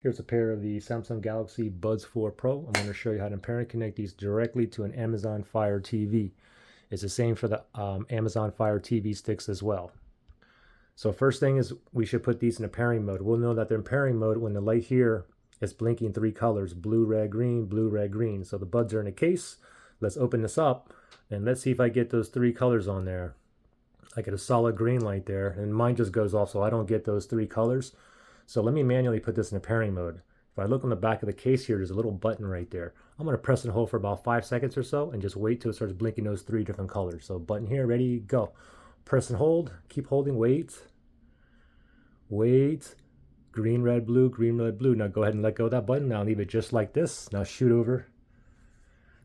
Here's a pair of the Samsung Galaxy Buds 4 Pro. I'm going to show you how to pair and connect these directly to an Amazon Fire TV. It's the same for the Amazon Fire TV sticks as well. So first thing is we should put these in a pairing mode. We'll know that they're in pairing mode when the light here is blinking three colors: blue, red, green, blue, red, green. So the buds are in a case. Let's open this up and let's see if I get those three colors on there. I get a solid green light there, and mine just goes off, so I don't get those three colors. So let me manually put this in a pairing mode. If I look on the back of the case here, there's a little button right there. I'm going to press and hold for about 5 seconds or so and just wait till it starts blinking those three different colors. So button here, ready, go. Press and hold, keep holding, wait. Wait. Green, red, blue, green, red, blue. Now go ahead and let go of that button. Now leave it just like this. Now shoot over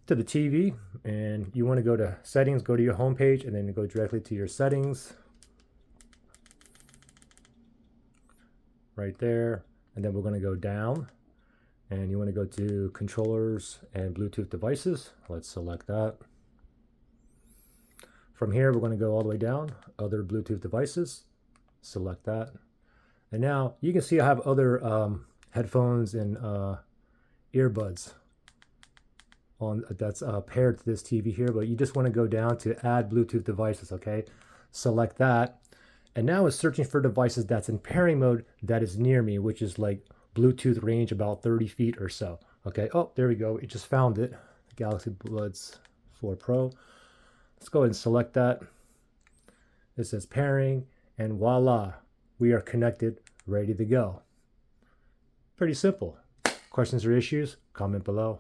to the TV, and you want to go to settings, go to your home page, and then go directly to your settings. Right there, and then we're going to go down, and you want to go to controllers and Bluetooth devices. Let's select that. From here we're going to go all the way down, other Bluetooth devices, select that, and now you can see I have other headphones and earbuds on that's paired to this TV here, but you just want to go down to add Bluetooth devices. Okay, select that. And now it's searching for devices that's in pairing mode that is near me, which is like Bluetooth range about 30 feet or so. Okay, oh, there we go. It just found it. Galaxy Buds 4 Pro. Let's go ahead and select that. It says pairing, and voila, we are connected, ready to go. Pretty simple. Questions or issues? Comment below.